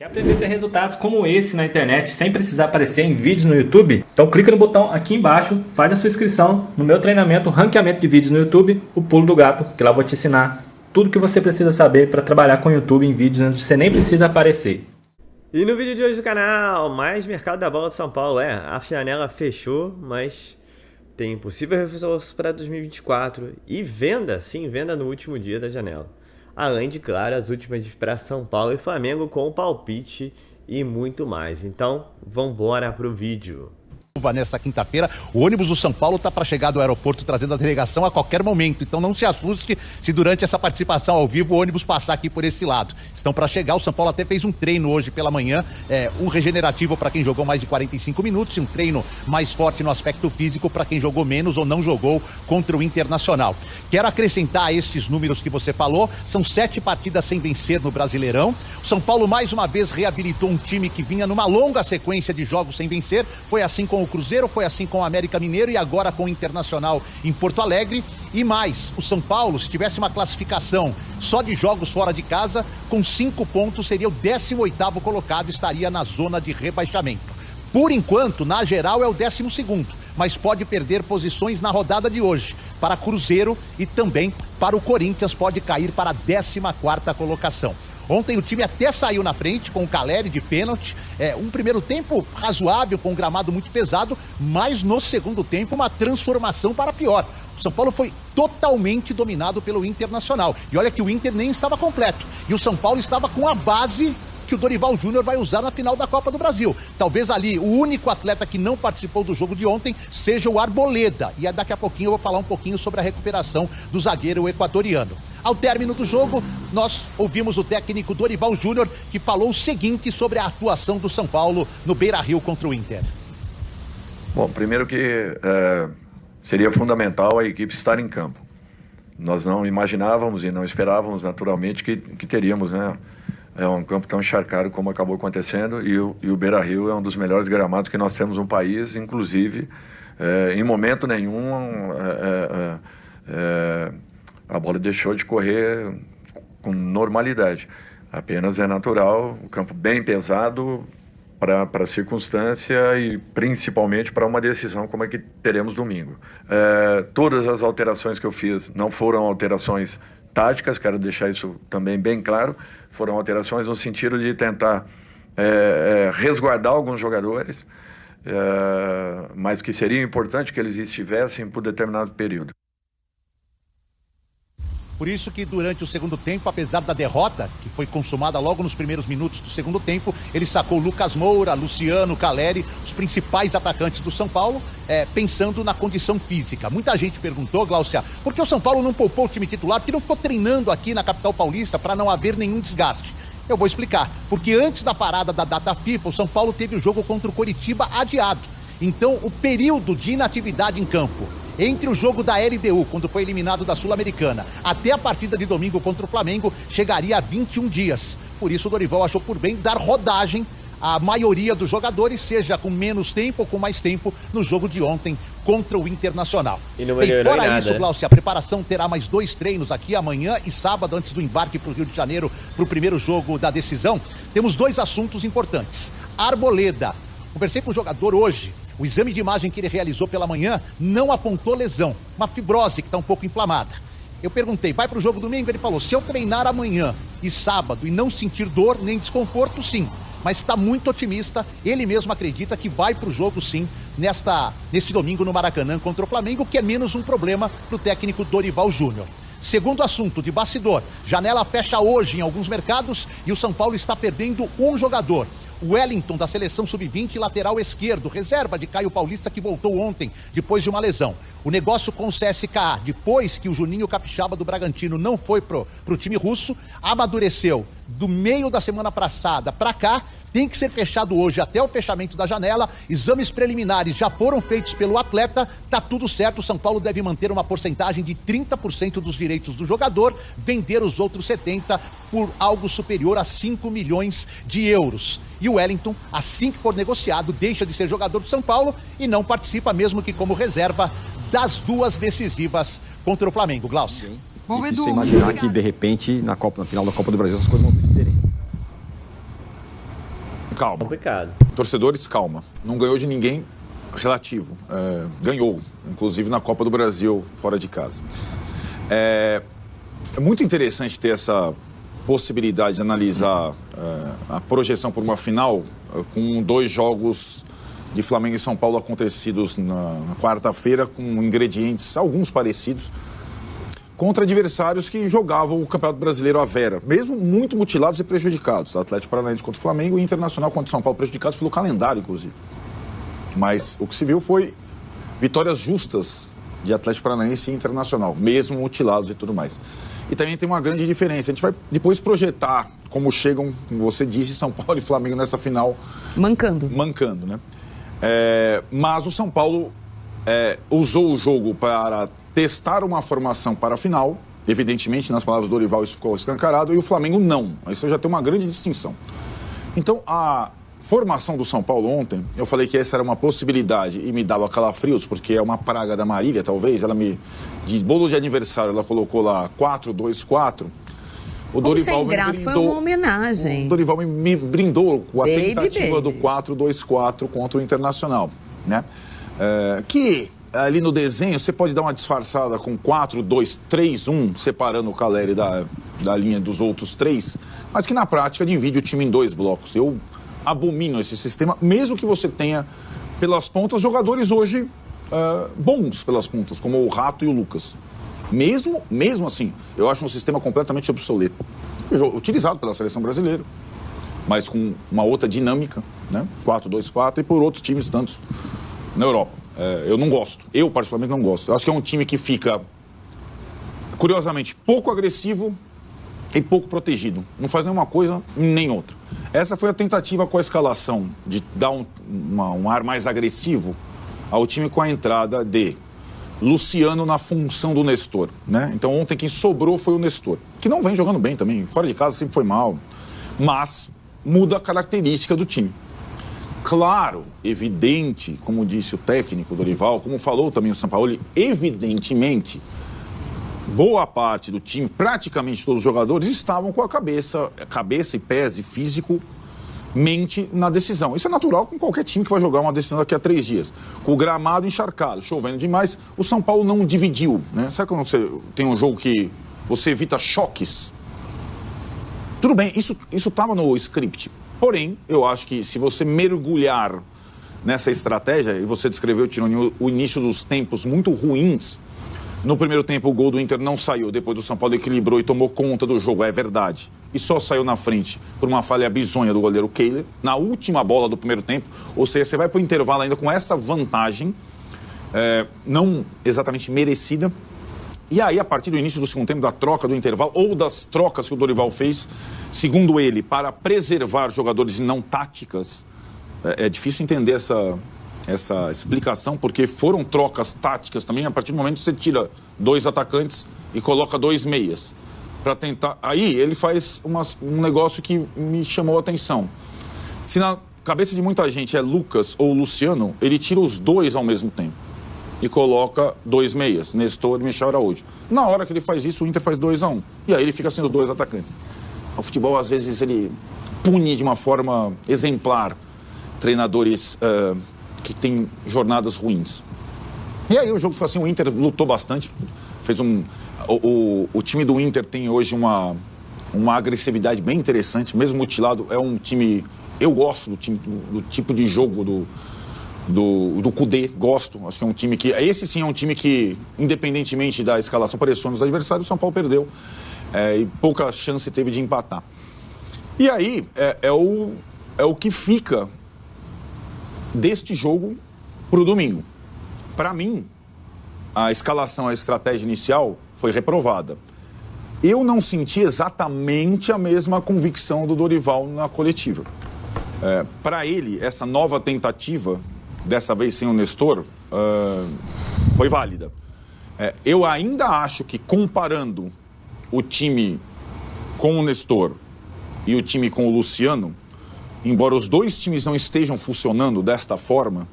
Quer aprender a ter resultados como esse na internet sem precisar aparecer em vídeos no YouTube? Então clica no botão aqui embaixo, faz a sua inscrição no meu treinamento Ranqueamento de Vídeos no YouTube, o Pulo do Gato, que lá eu vou te ensinar tudo que você precisa saber para trabalhar com o YouTube em vídeos onde você nem precisa aparecer. E no vídeo de hoje do canal, mais mercado da bola de São Paulo. A janela fechou, mas tem possível reforço para 2024 e venda, sim, venda no último dia da janela. Além de, claro, as últimas para São Paulo e Flamengo com palpite e muito mais. Então, vambora pro vídeo. Nesta quinta-feira, o ônibus do São Paulo está para chegar do aeroporto trazendo a delegação a qualquer momento. Então não se assuste se durante essa participação ao vivo o ônibus passar aqui por esse lado. Estão para chegar, o São Paulo até fez um treino hoje pela manhã, um regenerativo para quem jogou mais de 45 minutos e um treino mais forte no aspecto físico para quem jogou menos ou não jogou contra o Internacional. Quero acrescentar a estes números que você falou, são 7 partidas sem vencer no Brasileirão. O São Paulo mais uma vez reabilitou um time que vinha numa longa sequência de jogos sem vencer, foi assim com o Cruzeiro, foi assim com o América Mineiro e agora com o Internacional em Porto Alegre. E mais, o São Paulo, se tivesse uma classificação só de jogos fora de casa, com 5 pontos seria o 18º colocado, estaria na zona de rebaixamento. Por enquanto, na geral é o 12º, mas pode perder posições na rodada de hoje para Cruzeiro e também para o Corinthians, pode cair para a 14ª colocação. Ontem o time até saiu na frente com o Caleri de pênalti, um primeiro tempo razoável com um gramado muito pesado, mas no segundo tempo uma transformação para pior. O São Paulo foi totalmente dominado pelo Internacional e olha que o Inter nem estava completo e o São Paulo estava com a base que o Dorival Júnior vai usar na final da Copa do Brasil. Talvez ali o único atleta que não participou do jogo de ontem seja o Arboleda e daqui a pouquinho eu vou falar um pouquinho sobre a recuperação do zagueiro equatoriano. Ao término do jogo, nós ouvimos o técnico Dorival Júnior, que falou o seguinte sobre a atuação do São Paulo no Beira-Rio contra o Inter. Bom, primeiro que seria fundamental a equipe estar em campo. Nós não imaginávamos e não esperávamos naturalmente que teríamos, né? É um campo tão encharcado como acabou acontecendo e o Beira-Rio é um dos melhores gramados que nós temos no país, inclusive em momento nenhum a bola deixou de correr com normalidade. Apenas é natural, o campo bem pesado para a circunstância e principalmente para uma decisão como é que teremos domingo. Todas as alterações que eu fiz não foram alterações táticas, quero deixar isso também bem claro, foram alterações no sentido de tentar resguardar alguns jogadores, mas que seria importante que eles estivessem por determinado período. Por isso que durante o segundo tempo, apesar da derrota, que foi consumada logo nos primeiros minutos do segundo tempo, ele sacou Lucas Moura, Luciano, Caleri, os principais atacantes do São Paulo, pensando na condição física. Muita gente perguntou, Glaucia, por que o São Paulo não poupou o time titular? Por que não ficou treinando aqui na capital paulista para não haver nenhum desgaste? Eu vou explicar. Porque antes da parada da data FIFA, o São Paulo teve o jogo contra o Coritiba adiado. Então, o período de inatividade em campo entre o jogo da LDU, quando foi eliminado da Sul-Americana, até a partida de domingo contra o Flamengo, chegaria a 21 dias. Por isso o Dorival achou por bem dar rodagem à maioria dos jogadores, seja com menos tempo ou com mais tempo, no jogo de ontem contra o Internacional. E fora isso, Glaucia, a preparação terá mais 2 treinos aqui amanhã e sábado, antes do embarque para o Rio de Janeiro, para o primeiro jogo da decisão. Temos 2 assuntos importantes. Arboleda. Conversei com o jogador hoje. O exame de imagem que ele realizou pela manhã não apontou lesão, uma fibrose que está um pouco inflamada. Eu perguntei, vai para o jogo domingo? Ele falou, se eu treinar amanhã e sábado e não sentir dor nem desconforto, sim. Mas está muito otimista, ele mesmo acredita que vai para o jogo sim, neste domingo no Maracanã contra o Flamengo, que é menos um problema para o técnico Dorival Júnior. Segundo assunto, de bastidor, janela fecha hoje em alguns mercados e o São Paulo está perdendo um jogador. O Wellington, da seleção sub-20, lateral esquerdo, reserva de Caio Paulista, que voltou ontem, depois de uma lesão. O negócio com o CSKA, depois que o Juninho Capixaba do Bragantino não foi pro time russo, amadureceu do meio da semana passada para cá, tem que ser fechado hoje até o fechamento da janela. Exames preliminares já foram feitos pelo atleta, tá tudo certo. O São Paulo deve manter uma porcentagem de 30% dos direitos do jogador, vender os outros 70% por algo superior a 5 milhões de euros. E o Wellington, assim que for negociado, deixa de ser jogador do São Paulo e não participa, mesmo que como reserva, das 2 decisivas contra o Flamengo. Glaucia. E você imaginar que, de repente, na final da Copa do Brasil, as coisas vão ser diferentes. calma. Complicado. Torcedores, calma. Não ganhou de ninguém relativo. Ganhou, inclusive na Copa do Brasil, fora de casa. É muito interessante ter essa possibilidade de analisar a projeção por uma final com 2 jogos de Flamengo e São Paulo acontecidos na quarta-feira, com ingredientes, alguns parecidos, contra adversários que jogavam o Campeonato Brasileiro à vera, mesmo muito mutilados e prejudicados. Atlético Paranaense contra o Flamengo e Internacional contra o São Paulo, prejudicados pelo calendário, inclusive. Mas o que se viu foi vitórias justas de Atlético Paranaense e Internacional, mesmo mutilados e tudo mais. E também tem uma grande diferença. A gente vai depois projetar como chegam, como você disse, São Paulo e Flamengo nessa final. Mancando, né? Mas o São Paulo usou o jogo para testar uma formação para a final. Evidentemente, nas palavras do Dorival, isso ficou escancarado. E o Flamengo não. Isso já tem uma grande distinção. Então, a formação do São Paulo ontem, eu falei que essa era uma possibilidade e me dava calafrios, porque é uma praga da Marília, talvez. De bolo de aniversário, ela colocou lá 4-2-4. O Dorival me brindou, foi uma homenagem. O Dorival me brindou com a tentativa do 4-2-4 contra o Internacional, né? Que ali no desenho você pode dar uma disfarçada com 4-2-3-1, separando o Caleri da linha dos outros 3, mas que na prática divide o time em 2 blocos. Eu abomino esse sistema, mesmo que você tenha pelas pontas jogadores hoje bons pelas pontas, como o Rato e o Lucas. Mesmo assim, eu acho um sistema completamente obsoleto. Utilizado pela seleção brasileira, mas com uma outra dinâmica, né? 4-2-4 e por outros times tantos na Europa. Eu não gosto. Eu, particularmente, não gosto. Eu acho que é um time que fica, curiosamente, pouco agressivo e pouco protegido. Não faz nenhuma coisa nem outra. Essa foi a tentativa com a escalação de dar um ar mais agressivo ao time com a entrada de Luciano na função do Nestor, né? Então ontem quem sobrou foi o Nestor, que não vem jogando bem também, fora de casa sempre foi mal, mas muda a característica do time. Claro, evidente, como disse o técnico Dorival, como falou também o Sampaoli, evidentemente, boa parte do time, praticamente todos os jogadores, estavam com a cabeça e pés e físico, mente na decisão. Isso é natural com qualquer time que vai jogar uma decisão daqui a 3 dias. Com o gramado encharcado, chovendo demais, o São Paulo não dividiu, né? Sabe quando você tem um jogo que você evita choques? Tudo bem, isso estava no script. Porém, eu acho que se você mergulhar nessa estratégia, e você descreveu, Tironi, o início dos tempos muito ruins. No primeiro tempo, o gol do Inter não saiu. Depois o São Paulo equilibrou e tomou conta do jogo, é verdade. E só saiu na frente por uma falha bizonha do goleiro Kehler, na última bola do primeiro tempo. Ou seja, você vai para o intervalo ainda com essa vantagem, não exatamente merecida. E aí, a partir do início do segundo tempo, da troca do intervalo, ou das trocas que o Dorival fez, segundo ele, para preservar jogadores e não táticas, é difícil entender essa explicação, porque foram trocas táticas também. A partir do momento que você tira 2 atacantes e coloca 2 meias para tentar. Aí ele faz um negócio que me chamou a atenção. Se na cabeça de muita gente é Lucas ou Luciano, ele tira os 2 ao mesmo tempo e coloca 2 meias, Nestor e Michel Araújo. Na hora que ele faz isso, o Inter faz 2-1 e aí ele fica sem os 2 atacantes. O futebol às vezes ele pune de uma forma exemplar treinadores que tem jornadas ruins. E aí o jogo foi assim, o Inter lutou bastante, fez o time do Inter tem hoje uma agressividade bem interessante, mesmo mutilado, é um time, eu gosto do tipo de jogo do Kudê, gosto, acho que é um time que, esse sim é um time que, independentemente da escalação, pressiona os adversários, o São Paulo perdeu, e pouca chance teve de empatar. E aí, é o que fica deste jogo para o domingo. Para mim, a escalação, a estratégia inicial foi reprovada. Eu não senti exatamente a mesma convicção do Dorival na coletiva. Para ele, essa nova tentativa, dessa vez sem o Nestor, foi válida. Eu ainda acho que, comparando o time com o Nestor e o time com o Luciano, embora os 2 times não estejam funcionando desta forma,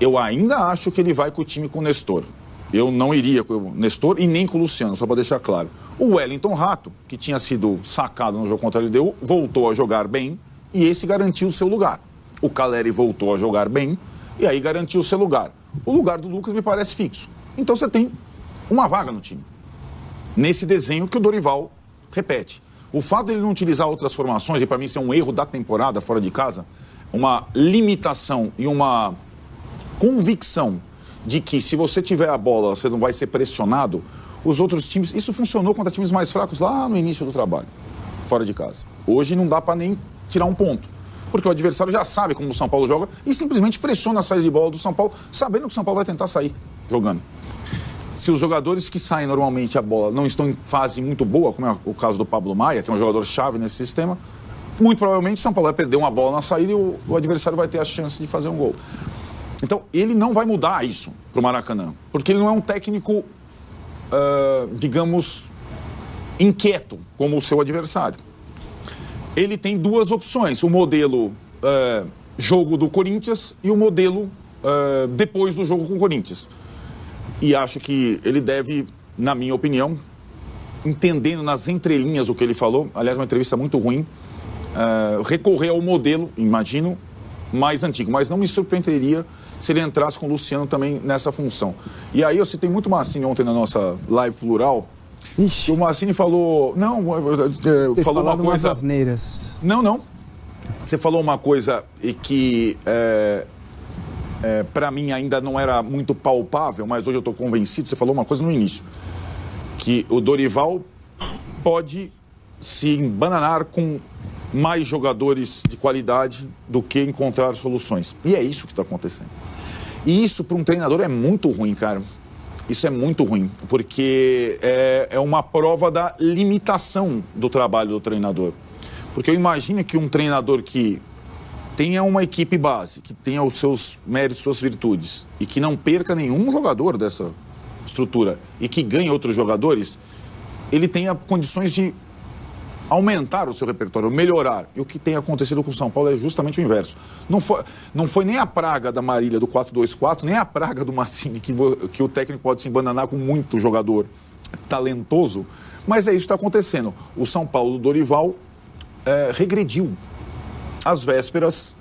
eu ainda acho que ele vai com o time com o Nestor. Eu não iria com o Nestor e nem com o Luciano, só para deixar claro. O Wellington Rato, que tinha sido sacado no jogo contra a LDU, voltou a jogar bem e esse garantiu o seu lugar. O Caleri voltou a jogar bem e aí garantiu o seu lugar. O lugar do Lucas me parece fixo. Então você tem uma vaga no time. Nesse desenho que o Dorival repete. O fato de ele não utilizar outras formações, e para mim isso é um erro da temporada fora de casa, uma limitação e uma convicção de que se você tiver a bola, você não vai ser pressionado, os outros times... Isso funcionou contra times mais fracos lá no início do trabalho, fora de casa. Hoje não dá para nem tirar um ponto, porque o adversário já sabe como o São Paulo joga e simplesmente pressiona a saída de bola do São Paulo, sabendo que o São Paulo vai tentar sair jogando. Se os jogadores que saem normalmente a bola não estão em fase muito boa, como é o caso do Pablo Maia, que é um jogador-chave nesse sistema, muito provavelmente o São Paulo vai perder uma bola na saída e o adversário vai ter a chance de fazer um gol. Então, ele não vai mudar isso para o Maracanã, porque ele não é um técnico, digamos, inquieto, como o seu adversário. Ele tem duas opções, o modelo jogo do Corinthians e o modelo depois do jogo com o Corinthians. E acho que ele deve, na minha opinião, entendendo nas entrelinhas o que ele falou, aliás, uma entrevista muito ruim, recorrer ao modelo, imagino, mais antigo. Mas não me surpreenderia se ele entrasse com o Luciano também nessa função. E aí eu citei muito o Massini ontem na nossa live plural. Ixi. O Massini falou... Não, falou uma coisa... Asneiras. Não. Você falou uma coisa que... para mim ainda não era muito palpável, mas hoje eu estou convencido. Você falou uma coisa no início, que o Dorival pode se embananar com mais jogadores de qualidade do que encontrar soluções. E é isso que está acontecendo. E isso para um treinador é muito ruim, cara. Isso é muito ruim, porque é uma prova da limitação do trabalho do treinador. Porque eu imagino que um treinador que tenha uma equipe base, que tenha os seus méritos, suas virtudes, e que não perca nenhum jogador dessa estrutura, e que ganhe outros jogadores, ele tenha condições de aumentar o seu repertório, melhorar. E o que tem acontecido com o São Paulo é justamente o inverso. Não foi nem a praga da Marília do 4-2-4, nem a praga do Massini, que o técnico pode se embananar com muito jogador talentoso, mas é isso que está acontecendo. O São Paulo do Dorival regrediu às vésperas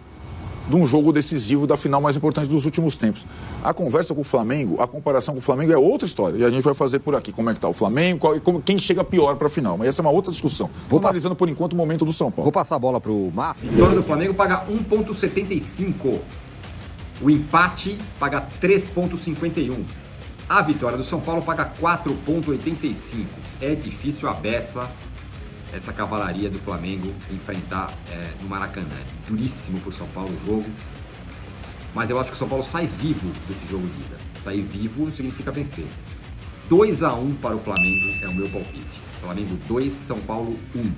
de um jogo decisivo da final mais importante dos últimos tempos. A conversa com o Flamengo, a comparação com o Flamengo é outra história. E a gente vai fazer por aqui como é que está o Flamengo, quem chega pior para a final. Mas essa é uma outra discussão. Vou analisando por enquanto o momento do São Paulo. Vou passar a bola para o Márcio. O dono do Flamengo paga 1,75. O empate paga 3,51. A vitória do São Paulo paga 4,85. É difícil a beça essa cavalaria do Flamengo enfrentar no Maracanã. É duríssimo para o São Paulo o jogo, mas eu acho que o São Paulo sai vivo desse jogo de ida. Sair vivo significa vencer. 2-1 para o Flamengo é o meu palpite. Flamengo 2, São Paulo 1.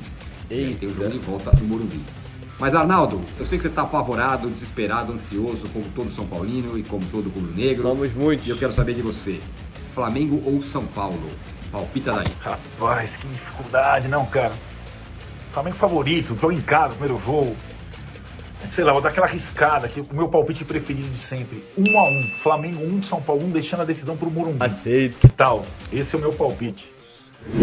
E aí tem o jogo de volta no Morumbi. Mas Arnaldo, eu sei que você está apavorado, desesperado, ansioso, como todo São Paulino e como todo rubro-negro. Somos muitos. E eu quero saber de você, Flamengo ou São Paulo? Palpita daí. Rapaz, que dificuldade, não, cara. Flamengo favorito, jogo em casa, primeiro jogo. Sei lá, vou dar aquela arriscada aqui, o meu palpite preferido de sempre. 1-1, Flamengo 1, São Paulo 1, deixando a decisão pro Morumbi. Aceito. Que tal? Esse é o meu palpite.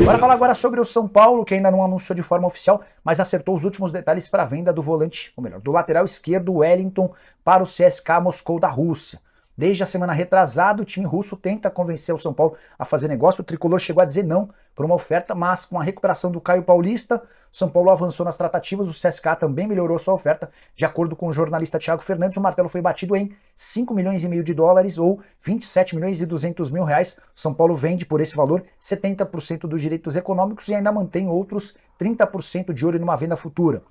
Bora falar agora sobre o São Paulo, que ainda não anunciou de forma oficial, mas acertou os últimos detalhes para a venda do volante, ou melhor, do lateral esquerdo Wellington para o CSKA Moscou da Rússia. Desde a semana retrasada, o time russo tenta convencer o São Paulo a fazer negócio. O tricolor chegou a dizer não por uma oferta, mas com a recuperação do Caio Paulista, o São Paulo avançou nas tratativas. O CSKA também melhorou sua oferta. De acordo com o jornalista Thiago Fernandes, o martelo foi batido em 5,5 milhões de dólares ou 27 milhões e 200 mil reais. O São Paulo vende por esse valor 70% dos direitos econômicos e ainda mantém outros 30% de olho numa venda futura.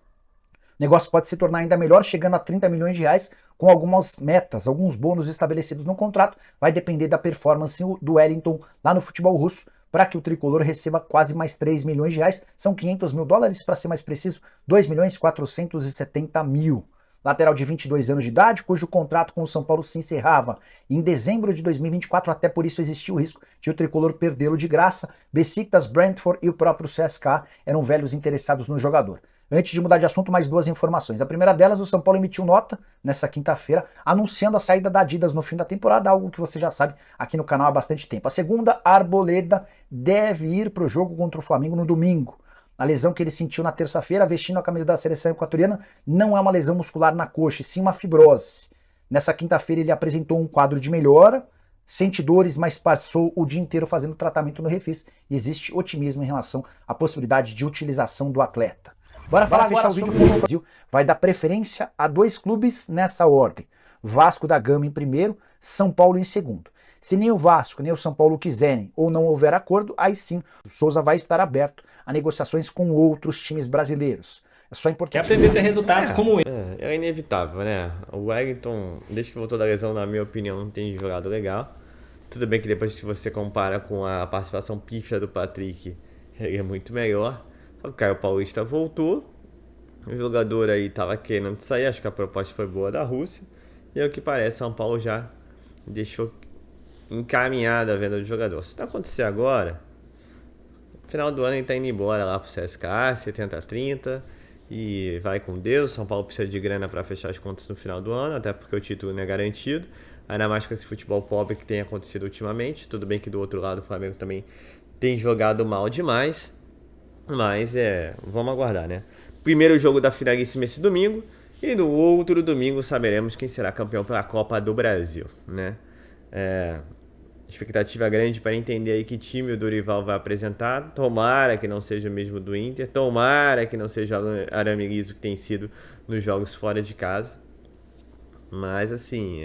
O negócio pode se tornar ainda melhor, chegando a 30 milhões de reais, com algumas metas, alguns bônus estabelecidos no contrato. Vai depender da performance do Wellington lá no futebol russo, para que o tricolor receba quase mais 3 milhões de reais. São 500 mil dólares, para ser mais preciso, 2 milhões 470 mil. Lateral de 22 anos de idade, cujo contrato com o São Paulo se encerrava em dezembro de 2024, até por isso existia o risco de o tricolor perdê-lo de graça. Besiktas, Brentford e o próprio CSKA eram velhos interessados no jogador. Antes de mudar de assunto, mais duas informações. A primeira delas, o São Paulo emitiu nota nessa quinta-feira, anunciando a saída da Adidas no fim da temporada, algo que você já sabe aqui no canal há bastante tempo. A segunda, a Arboleda deve ir para o jogo contra o Flamengo no domingo. A lesão que ele sentiu na terça-feira, vestindo a camisa da seleção equatoriana, não é uma lesão muscular na coxa, e sim uma fibrose. Nessa quinta-feira ele apresentou um quadro de melhora, sente dores, mas passou o dia inteiro fazendo tratamento no Refis e existe otimismo em relação à possibilidade de utilização do atleta. Bora falar agora o vídeo com o Brasil. Vai dar preferência a 2 clubes nessa ordem. Vasco da Gama em primeiro, São Paulo em segundo. Se nem o Vasco nem o São Paulo quiserem ou não houver acordo, aí sim o Souza vai estar aberto a negociações com outros times brasileiros. É só importante. Quer aprender a ter resultados como esse. É inevitável, né? O Wellington, desde que voltou da lesão, na minha opinião, não tem jogado legal. Tudo bem que depois que você compara com a participação pífia do Patrick, ele é muito melhor. Só que o Caio Paulista voltou. O jogador aí tava querendo sair, acho que a proposta foi boa da Rússia. E ao que parece, São Paulo já deixou encaminhada a venda do jogador. Se não acontecer agora, no final do ano ele tá indo embora lá pro CSKA, 70-30. E vai com Deus. São Paulo precisa de grana para fechar as contas no final do ano, até porque o título não é garantido. Ainda mais com esse futebol pobre que tem acontecido ultimamente. Tudo bem que do outro lado o Flamengo também tem jogado mal demais. Mas vamos aguardar, né? Primeiro jogo da finalíssima esse domingo. E no outro domingo saberemos quem será campeão pela Copa do Brasil, né? Expectativa grande para entender aí que time o Dorival vai apresentar. Tomara que não seja o mesmo do Inter. Tomara que não seja o Arame Liso que tem sido nos jogos fora de casa. Mas assim,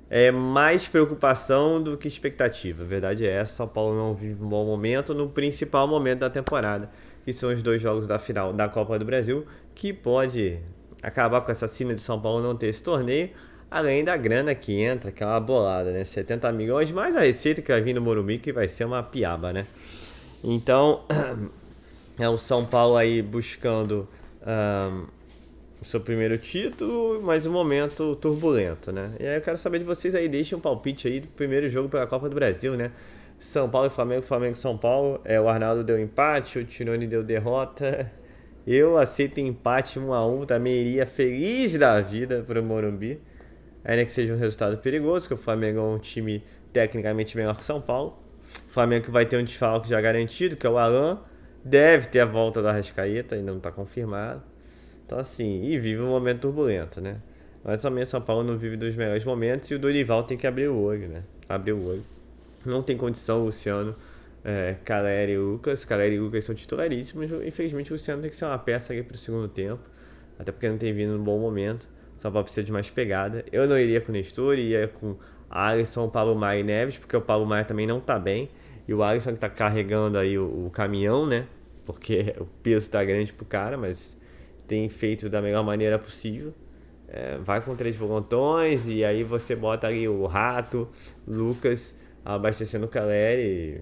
é mais preocupação do que expectativa. A verdade é essa, São Paulo não vive um bom momento no principal momento da temporada, que são os 2 jogos da final da Copa do Brasil, que pode acabar com essa sina de São Paulo não ter esse torneio, além da grana que entra, que é uma bolada, né? 70 milhões, mais a receita que vai vir no Morumbi, que vai ser uma piaba, né? Então, é o São Paulo aí buscando o seu primeiro título, mas um momento turbulento, né? E aí eu quero saber de vocês aí, deixem um palpite aí do primeiro jogo pela Copa do Brasil, né? São Paulo e Flamengo, Flamengo e São Paulo. O Arnaldo deu empate, o Tironi deu derrota. Eu aceito empate 1-1, também iria feliz da vida pro Morumbi. Ainda que seja um resultado perigoso, que o Flamengo é um time tecnicamente melhor que o São Paulo. O Flamengo que vai ter um desfalque já garantido, que é o Alan. Deve ter a volta do Arrascaeta, ainda não está confirmado. Então assim, e vive um momento turbulento, né? Mas também o São Paulo não vive dos melhores momentos e o Dorival tem que abrir o olho, né? Abrir o olho. Não tem condição o Luciano, Caleri e Lucas. Caleri e Lucas são titularíssimos. Infelizmente o Luciano tem que ser uma peça aqui para o segundo tempo. Até porque não tem vindo num bom momento. São Paulo precisa de mais pegada. Eu não iria com o Nestor, iria com Alisson, Paulo Maia e Neves, porque o Paulo Maia também não tá bem. E o Alisson que tá carregando aí o caminhão, né? Porque o peso tá grande pro cara, mas tem feito da melhor maneira possível. Vai com 3 volantões e aí você bota ali o Rato, Lucas, abastecendo o Caleri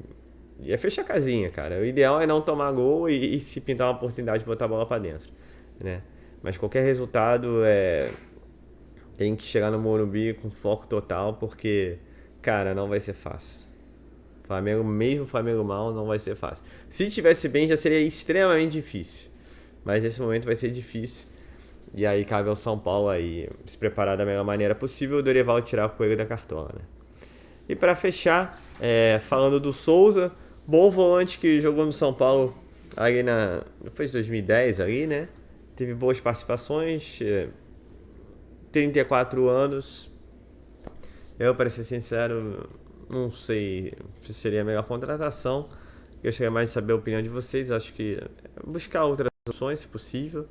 e é fechar a casinha, cara. O ideal é não tomar gol e se pintar uma oportunidade, botar a bola pra dentro, né? Mas qualquer resultado tem que chegar no Morumbi com foco total, porque, cara, não vai ser fácil. Flamengo, mesmo Flamengo mal, não vai ser fácil. Se tivesse bem, já seria extremamente difícil. Mas nesse momento vai ser difícil. E aí cabe ao São Paulo aí se preparar da melhor maneira possível, o Dorival tirar o coelho da cartola, né? E para fechar, falando do Souza, bom volante que jogou no São Paulo ali depois de 2010 ali, né? Teve boas participações, 34 anos. Eu, para ser sincero, não sei se seria a melhor contratação. Eu gostaria mais de saber a opinião de vocês. Acho que buscar outras opções, se possível.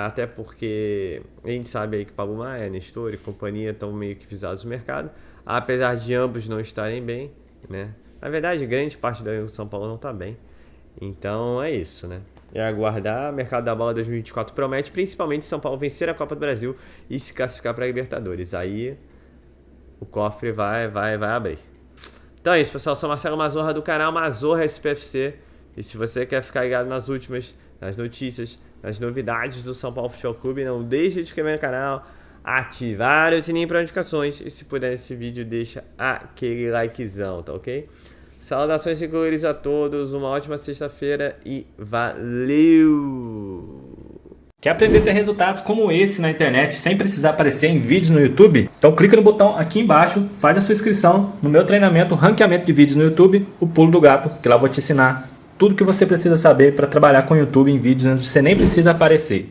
Até porque a gente sabe aí que Pablo Maia, Nestor e companhia estão meio que visados no mercado. Apesar de ambos não estarem bem, né? Na verdade, grande parte do São Paulo não está bem. Então é isso, né? É aguardar. O mercado da bola 2024 promete, principalmente São Paulo vencer a Copa do Brasil e se classificar para a Libertadores. Aí o cofre vai abrir. Então é isso, pessoal. Eu sou Marcelo Mazorra do canal Mazorra SPFC. E se você quer ficar ligado nas últimas, nas notícias, nas novidades do São Paulo Futebol Clube, não deixe de inscrever no canal, ativar o sininho para notificações. E se puder nesse vídeo, deixa aquele likezão, tá ok? Saudações tricolores a todos, uma ótima sexta-feira e valeu! Quer aprender a ter resultados como esse na internet sem precisar aparecer em vídeos no YouTube? Então clica no botão aqui embaixo, faz a sua inscrição no meu treinamento Ranqueamento de Vídeos no YouTube, o Pulo do Gato, que lá eu vou te ensinar tudo que você precisa saber para trabalhar com YouTube em vídeos onde você nem precisa aparecer.